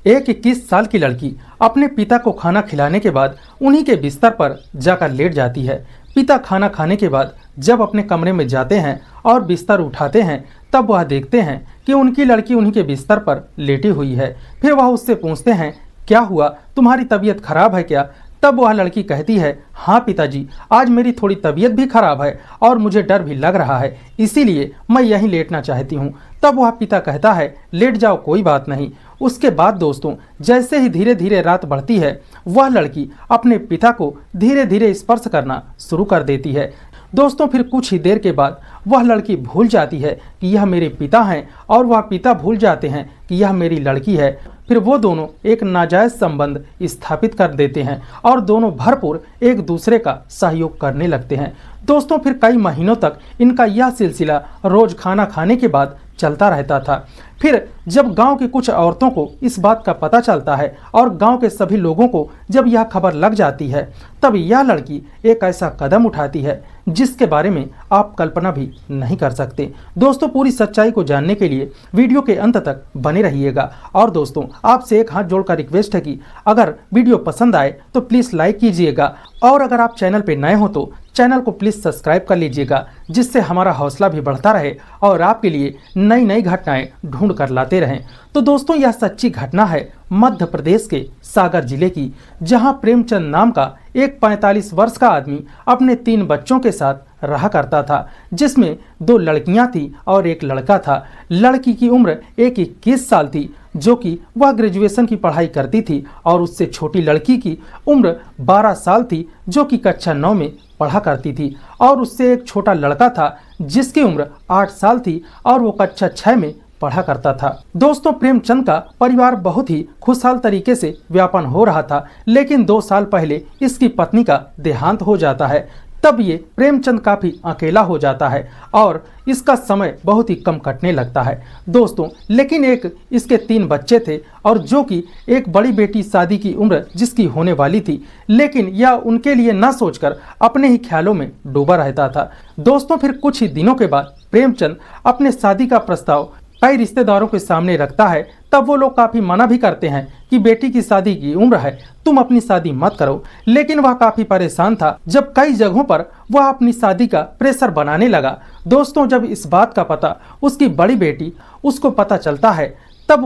एक 21 साल की लड़की अपने पिता को खाना खिलाने के बाद उन्हीं के बिस्तर पर जाकर लेट जाती है। पिता खाना खाने के बाद जब अपने कमरे में जाते हैं और बिस्तर उठाते हैं तब वह देखते हैं कि उनकी लड़की उन्हीं के बिस्तर पर लेटी हुई है। फिर वह उससे पूछते हैं, क्या हुआ, तुम्हारी तबीयत खराब है क्या? तब वह लड़की कहती है, हाँ पिताजी, आज मेरी थोड़ी तबीयत भी खराब है और मुझे डर भी लग रहा है, इसीलिए मैं यहीं लेटना चाहती हूँ। तब वह पिता कहता है, लेट जाओ, कोई बात नहीं। उसके बाद दोस्तों, जैसे ही धीरे धीरे रात बढ़ती है, वह लड़की अपने पिता को धीरे धीरे स्पर्श करना शुरू कर देती है। दोस्तों, फिर कुछ ही देर के बाद वह लड़की भूल जाती है कि यह मेरे पिता हैं और वह पिता भूल जाते हैं कि यह मेरी लड़की है। फिर वो दोनों एक नाजायज संबंध स्थापित कर देते हैं और दोनों भरपूर एक दूसरे का सहयोग करने लगते हैं। दोस्तों, फिर कई महीनों तक इनका यह सिलसिला रोज खाना खाने के बाद चलता रहता था। फिर जब गांव की कुछ औरतों को इस बात का पता चलता है और गांव के सभी लोगों को जब यह खबर लग जाती है, तब यह लड़की एक ऐसा कदम उठाती है जिसके बारे में आप कल्पना भी नहीं कर सकते। दोस्तों, पूरी सच्चाई को जानने के लिए वीडियो के अंत तक बने रहिएगा। और दोस्तों, आपसे एक हाथ जोड़कर रिक्वेस्ट है कि अगर वीडियो पसंद आए तो प्लीज़ लाइक कीजिएगा और अगर आप चैनल पर नए हो तो चैनल को प्लीज़ सब्सक्राइब कर लीजिएगा, जिससे हमारा हौसला भी बढ़ता रहे और आपके लिए नई नई घटनाएं ढूंढ कर लाते रहें। तो दोस्तों, यह सच्ची घटना है मध्य प्रदेश के सागर जिले की, जहां प्रेमचंद नाम का एक 45 वर्ष का आदमी अपने 3 बच्चों के साथ रहा करता था, जिसमें 2 लड़कियां थी और एक लड़का था। लड़की की उम्र एक 21 साल थी, जो कि वह ग्रेजुएशन की पढ़ाई करती थी, और उससे छोटी लड़की की उम्र 12 साल थी, जो कि कक्षा 9 में पढ़ा करती थी। और उससे एक छोटा लड़का था जिसकी उम्र 8 साल थी और वो कक्षा 6 में पढ़ा करता था। दोस्तों, प्रेमचंद का परिवार बहुत ही खुशहाल तरीके से व्यापन हो रहा था, लेकिन 2 साल पहले इसकी पत्नी का देहांत हो जाता है। तब ये प्रेमचंद काफी अकेला हो जाता है और इसका समय बहुत ही कम कटने लगता है। दोस्तों, लेकिन एक इसके 3 बच्चे थे और जो कि एक बड़ी बेटी शादी की उम्र जिसकी होने वाली थी, लेकिन यह उनके लिए न सोचकर अपने ही ख्यालों में डूबा रहता था। दोस्तों, फिर कुछ ही दिनों के बाद प्रेमचंद अपने शादी का प्रस्ताव कई रिश्तेदारों के सामने रखता है। तब वो लोग काफी मना भी करते हैं कि बेटी की शादी की उम्र है, तुम अपनी शादी मत करो। लेकिन वह काफी परेशान था जब कई जगहों पर वह अपनी शादी का प्रेशर बनाने लगा। दोस्तों, जब इस बात का पता उसकी बड़ी बेटी उसको पता चलता है, तब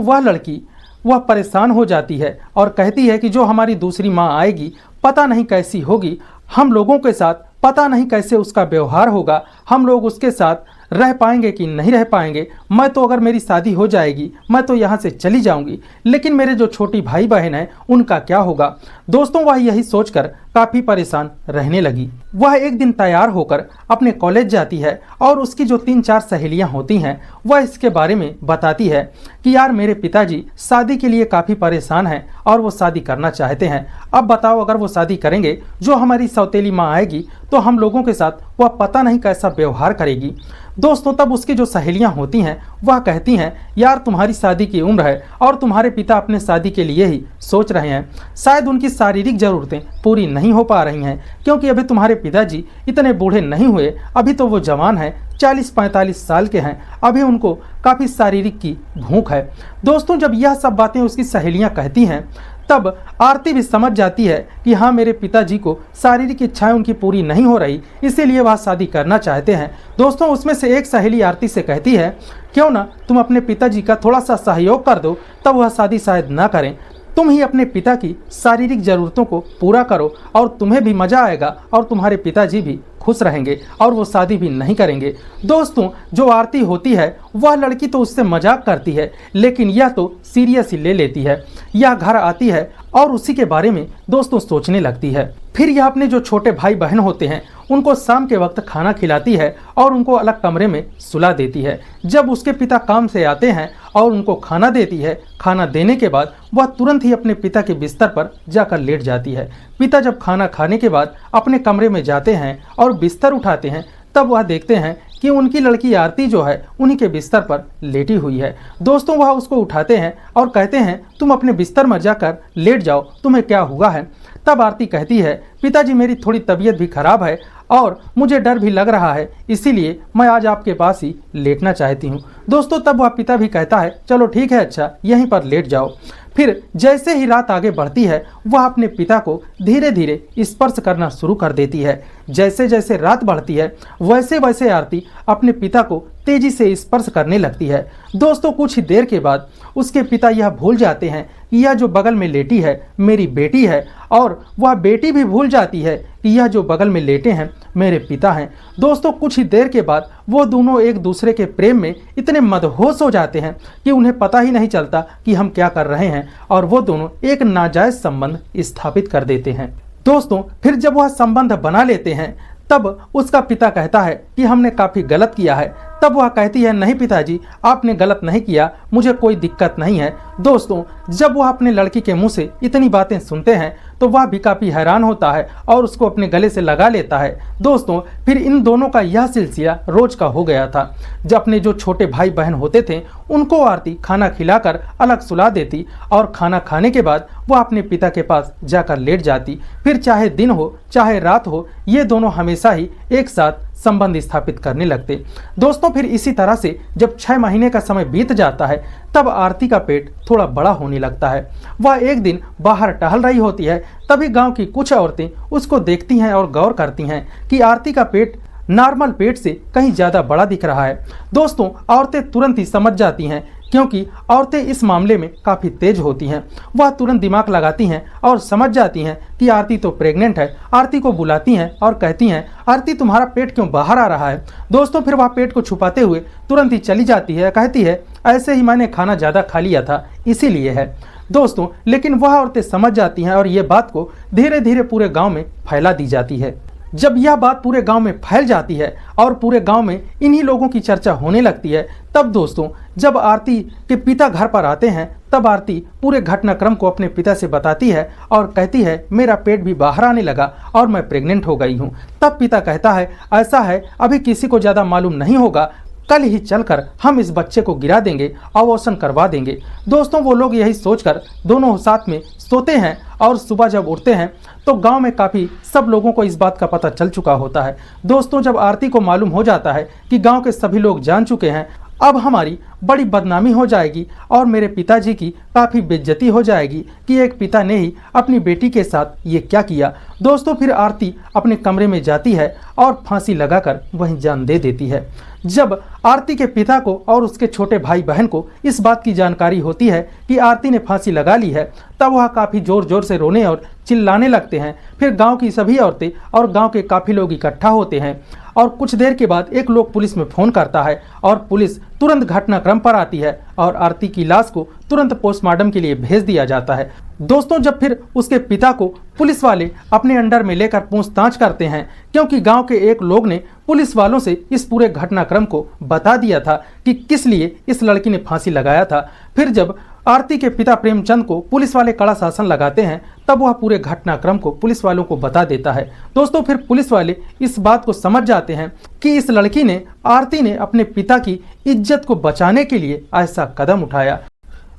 वह परेशान हो जाती है और कहती है कि जो हमारी दूसरी माँ आएगी पता नहीं कैसी होगी, हम लोगों के साथ पता नहीं कैसे उसका व्यवहार होगा, हम लोग उसके साथ रह पाएंगे कि नहीं रह पाएंगे। मैं तो अगर मेरी शादी हो जाएगी मैं तो यहाँ से चली जाऊंगी, लेकिन मेरे जो छोटी भाई बहन हैं उनका क्या होगा। दोस्तों, वह यही सोचकर काफ़ी परेशान रहने लगी। वह एक दिन तैयार होकर अपने कॉलेज जाती है और उसकी जो 3-4 सहेलियां होती हैं वह इसके बारे में बताती है कि यार, मेरे पिताजी शादी के लिए काफ़ी परेशान हैं और वो शादी करना चाहते हैं। अब बताओ, अगर वो शादी करेंगे, जो हमारी सौतेली माँ आएगी तो हम लोगों के साथ वह पता नहीं कैसा व्यवहार करेगी। दोस्तों, तब उसकी जो सहेलियां होती हैं वह कहती हैं, यार तुम्हारी शादी की उम्र है और तुम्हारे पिता अपने शादी के लिए ही सोच रहे हैं, शायद उनकी शारीरिक ज़रूरतें पूरी नहीं हो पा रही हैं, क्योंकि अभी तुम्हारे पिताजी इतने बूढ़े नहीं हुए, अभी तो वो जवान हैं, 40-45 साल के हैं, अभी उनको काफ़ी शारीरिक की भूख है। दोस्तों, जब यह सब बातें उसकी सहेलियां कहती हैं, तब आरती भी समझ जाती है कि हाँ, मेरे पिताजी को शारीरिक इच्छाएं उनकी पूरी नहीं हो रही, इसीलिए वह शादी करना चाहते हैं। दोस्तों, उसमें से एक सहेली आरती से कहती है, क्यों ना तुम अपने पिताजी का थोड़ा सा सहयोग कर दो, तब वह शादी शायद ना करें। तुम ही अपने पिता की शारीरिक ज़रूरतों को पूरा करो और तुम्हें भी मज़ा आएगा और तुम्हारे पिताजी भी खुश रहेंगे और वो शादी भी नहीं करेंगे। दोस्तों, जो आरती होती है वह लड़की तो उससे मजाक करती है, लेकिन यह तो सीरियस ही ले लेती है। यह घर आती है और उसी के बारे में दोस्तों सोचने लगती है। फिर यह अपने जो छोटे भाई बहन होते हैं उनको शाम के वक्त खाना खिलाती है और उनको अलग कमरे में सुला देती है। जब उसके पिता काम से आते हैं और उनको खाना देती है, खाना देने के बाद वह तुरंत ही अपने पिता के बिस्तर पर जाकर लेट जाती है। पिता जब खाना खाने के बाद अपने कमरे में जाते हैं और बिस्तर उठाते हैं, तब वह देखते हैं कि उनकी लड़की आरती जो है उन्हीं के बिस्तर पर लेटी हुई है। दोस्तों, वह उसको उठाते हैं और कहते हैं, तुम अपने बिस्तर में जाकर लेट जाओ, तुम्हें क्या हुआ है। तब आरती कहती है, पिताजी मेरी थोड़ी तबीयत भी खराब है और मुझे डर भी लग रहा है, इसीलिए मैं आज आपके पास ही लेटना चाहती हूँ। दोस्तों तब वह पिता भी कहता है चलो ठीक है, अच्छा यहीं पर लेट जाओ। फिर जैसे ही रात आगे बढ़ती है वह अपने पिता को धीरे धीरे स्पर्श करना शुरू कर देती है। जैसे जैसे रात बढ़ती है वैसे वैसे आरती अपने पिता को तेजी से स्पर्श करने लगती है। दोस्तों कुछ ही देर के बाद उसके पिता यह भूल जाते हैं कि यह जो बगल में लेटी है मेरी बेटी है, और वह बेटी भी भूल जाती है कि यह जो बगल में लेटे हैं मेरे पिता हैं। दोस्तों कुछ ही देर के बाद वो दोनों एक दूसरे के प्रेम में इतने मदहोश हो जाते हैं कि उन्हें पता ही नहीं चलता कि हम क्या कर रहे हैं, और वो दोनों एक नाजायज संबंध स्थापित कर देते हैं। दोस्तों फिर जब वह संबंध बना लेते हैं तब उसका पिता कहता है कि हमने काफ़ी गलत किया है। तब वह कहती है नहीं पिताजी, आपने गलत नहीं किया, मुझे कोई दिक्कत नहीं है। दोस्तों जब वह अपने लड़की के मुंह से इतनी बातें सुनते हैं तो वह भी काफ़ी हैरान होता है और उसको अपने गले से लगा लेता है। दोस्तों फिर इन दोनों का यह सिलसिला रोज का हो गया था। जब अपने जो छोटे भाई बहन होते थे उनको आरती खाना खिलाकर अलग सुला देती, और खाना खाने के बाद वह अपने पिता के पास जाकर लेट जाती। फिर चाहे दिन हो चाहे रात हो, ये दोनों हमेशा ही एक साथ संबंध स्थापित करने लगते। दोस्तों फिर इसी तरह से जब 6 महीने का समय बीत जाता है तब आरती का पेट थोड़ा बड़ा होने लगता है। वह एक दिन बाहर टहल रही होती है, तभी गांव की कुछ औरतें उसको देखती हैं और गौर करती हैं कि आरती का पेट नॉर्मल पेट से कहीं ज़्यादा बड़ा दिख रहा है। दोस्तों औरतें तुरंत ही समझ जाती हैं, क्योंकि औरतें इस मामले में काफ़ी तेज होती हैं। वह तुरंत दिमाग लगाती हैं और समझ जाती हैं कि आरती तो प्रेग्नेंट है। आरती को बुलाती हैं और कहती हैं आरती तुम्हारा पेट क्यों बाहर आ रहा है। दोस्तों फिर वह पेट को छुपाते हुए तुरंत ही चली जाती है, कहती है ऐसे ही मैंने खाना ज़्यादा खा लिया था इसीलिए है। दोस्तों लेकिन वह औरतें समझ जाती हैं और ये बात को धीरे धीरे पूरे गाँव में फैला दी जाती है। जब यह बात पूरे गांव में फैल जाती है और पूरे गांव में इन्हीं लोगों की चर्चा होने लगती है, तब दोस्तों जब आरती के पिता घर पर आते हैं तब आरती पूरे घटनाक्रम को अपने पिता से बताती है और कहती है मेरा पेट भी बाहर आने लगा और मैं प्रेग्नेंट हो गई हूँ। तब पिता कहता है ऐसा है अभी किसी को ज़्यादा मालूम नहीं होगा, कल ही चलकर हम इस बच्चे को गिरा देंगे, अबॉर्शन करवा देंगे। दोस्तों वो लोग यही सोचकर दोनों साथ में सोते हैं और सुबह जब उठते हैं तो गांव में काफ़ी सब लोगों को इस बात का पता चल चुका होता है। दोस्तों जब आरती को मालूम हो जाता है कि गांव के सभी लोग जान चुके हैं, अब हमारी बड़ी बदनामी हो जाएगी और मेरे पिताजी की काफ़ी बेइज्जती हो जाएगी कि एक पिता ने ही अपनी बेटी के साथ ये क्या किया। दोस्तों फिर आरती अपने कमरे में जाती है और फांसी लगाकर वहीं जान दे देती है। जब आरती के पिता को और उसके छोटे भाई बहन को इस बात की जानकारी होती है कि आरती ने फांसी लगा ली है, तब वह काफ़ी ज़ोर ज़ोर से रोने और चिल्लाने लगते हैं। फिर गांव की सभी औरतें और गांव के काफ़ी लोग इकट्ठा होते हैं और कुछ देर के बाद एक लोग पुलिस में फ़ोन करता है और पुलिस तुरंत घटनाक्रम पर आती है और आरती की लाश को तुरंत पोस्टमार्टम के लिए भेज दिया जाता है। दोस्तों जब फिर उसके पिता को पुलिस वाले अपने अंडर में लेकर पूछताछ करते हैं, क्योंकि गांव के एक लोग ने पुलिस वालों से इस पूरे घटनाक्रम को बता दिया था कि किस लिए इस लड़की ने फांसी लगाया था। फिर जब आरती के पिता प्रेमचंद को पुलिस वाले कड़ा शासन लगाते हैं तब वह पूरे घटनाक्रम को पुलिस वालों को बता देता है। दोस्तों फिर पुलिस वाले इस बात को समझ जाते हैं कि इस लड़की ने आरती ने अपने पिता की इज्जत को बचाने के लिए ऐसा कदम उठाया।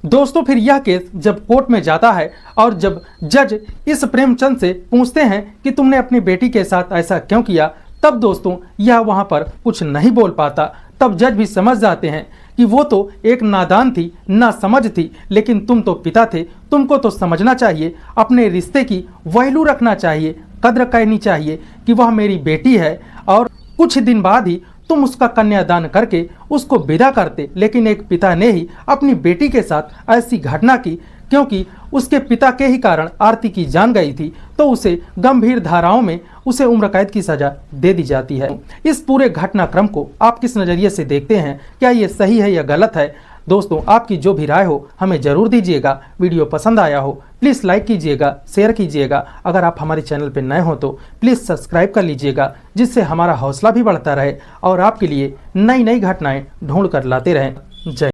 दोस्तों फिर यह केस जब कोर्ट में जाता है और जब जज इस प्रेमचंद से पूछते हैं कि तुमने अपनी बेटी के साथ ऐसा क्यों किया, तब दोस्तों यह वहां पर कुछ नहीं बोल पाता। तब जज भी समझ जाते हैं कि वो तो एक नादान थी, ना समझ थी, लेकिन तुम तो पिता थे, तुमको तो समझना चाहिए, अपने रिश्ते की वैल्यू रखना चाहिए, कद्र करनी चाहिए कि वह मेरी बेटी है और कुछ दिन बाद ही तुम उसका कन्यादान करके उसको विदा करते। लेकिन एक पिता ने ही अपनी बेटी के साथ ऐसी घटना की, क्योंकि उसके पिता के ही कारण आरती की जान गई थी, तो उसे गंभीर धाराओं में उसे उम्र कैद की सजा दे दी जाती है। इस पूरे घटनाक्रम को आप किस नज़रिए से देखते हैं, क्या ये सही है या गलत है? दोस्तों आपकी जो भी राय हो हमें ज़रूर दीजिएगा। वीडियो पसंद आया हो प्लीज़ लाइक कीजिएगा, शेयर कीजिएगा। अगर आप हमारे चैनल पर नए हो तो प्लीज़ सब्सक्राइब कर लीजिएगा, जिससे हमारा हौसला भी बढ़ता रहे और आपके लिए नई नई घटनाएं ढूंढ कर लाते रहें। जय